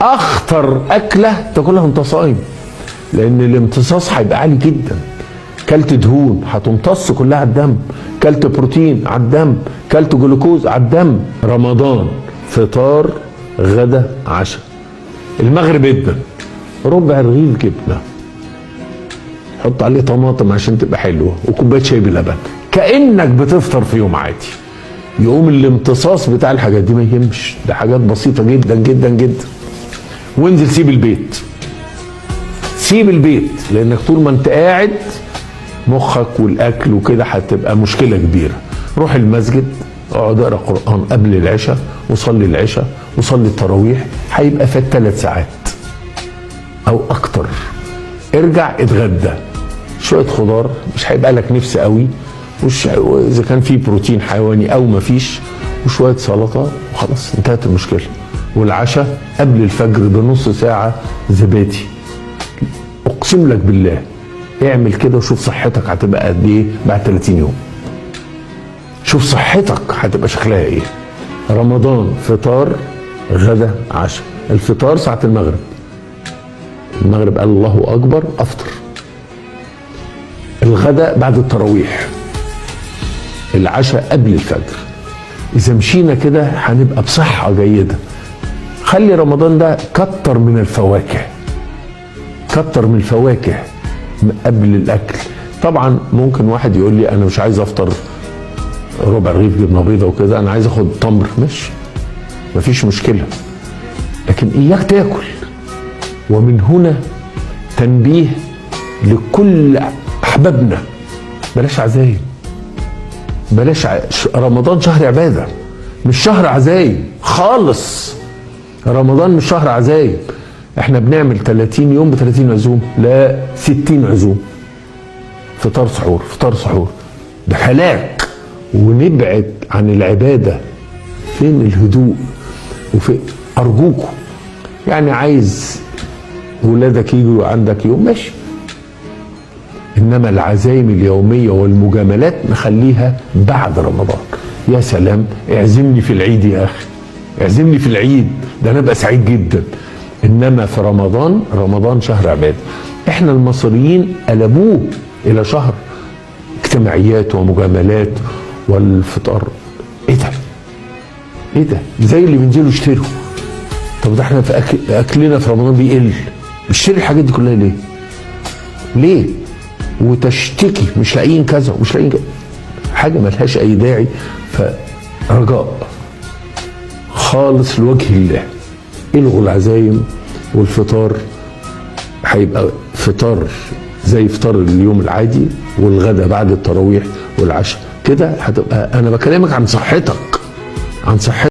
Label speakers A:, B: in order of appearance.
A: اخطر اكله تاكلها وانت صايم، لان الامتصاص هيبقى عالي جدا. كلت دهون هتمتص كلها على الدم، كلت بروتين على الدم، كلت جلوكوز على الدم. رمضان فطار غدا عشاء. المغرب ادن ربع رغيف جبنه، حط عليه طماطم عشان تبقى حلوه، وكوبايه شاي بلبن، كانك بتفطر في يوم عادي. يقوم الامتصاص بتاع الحاجات دي ما يهمش، ده حاجات بسيطه جدا جدا جدا. وانزل سيب البيت، سيب البيت، لانك طول ما انت قاعد مخك والاكل وكده هتبقى مشكله كبيره. روح المسجد، اقعد اقرا قران قبل العشاء، وصلي العشاء وصلي التراويح، هيبقى فات 3 ساعات او اكتر. ارجع اتغدى شويه خضار، مش هيبقى لك نفس قوي، واذا كان في بروتين حيواني او ما فيش، وشويه سلطه، وخلاص انتهت المشكله. والعشاء قبل الفجر بنص ساعه زبادي. اقسم لك بالله اعمل كده وشوف صحتك هتبقى قد ايه بعد 30 يوم. شوف صحتك هتبقى شكلها ايه. رمضان فطار غدا عشاء. الفطار ساعة المغرب، المغرب قال الله اكبر افطر. الغداء بعد التراويح، العشاء قبل الفجر. اذا مشينا كده هنبقى بصحة جيدة. خلي رمضان ده كتر من الفواكه، كتر من الفواكه قبل الاكل. طبعا ممكن واحد يقول لي انا مش عايز افطر ربع رغيف جبنه بيضه وكده، انا عايز اخد تمر، ماشي مفيش مشكله، لكن اياك تاكل. ومن هنا تنبيه لكل احبابنا، بلاش عزايم، بلاش رمضان شهر عباده مش شهر عزايم خالص. رمضان مش شهر عزايم. احنا بنعمل 30 يوم ب 30 عزوم، لا 60 عزوم، فطار سحور فطار سحور، ده هلاك. ونبعد عن العباده. فين الهدوء؟ وفي ارجوكم يعني، عايز ولادك يجوا عندك يوم ماشي، انما العزايم اليوميه والمجاملات نخليها بعد رمضان. يا سلام، اعزمني في العيد يا اخي، اعزمني في العيد، ده انا ابقى سعيد جدا. انما في رمضان، رمضان شهر عباده. احنا المصريين قلبوه الى شهر اجتماعيات ومجاملات والفطار. ايه ده؟ ايه ده؟ زي اللي بينزلوا يشتروا. طب ده احنا في اكلنا في رمضان بيقل، بنشتري الحاجات دي كلها ليه؟ ليه؟ وتشتكي مش لاقيين كذا ومش لاقيين كذا، حاجه ملهاش اي داعي. فرجاء خالص لوجه الله، الغوا العزايم. والفطار هيبقى فطار زي فطار اليوم العادي، والغدا بعد التراويح والعشاء كده هتبقى. انا بكلمك عن صحتك، عن صحتك.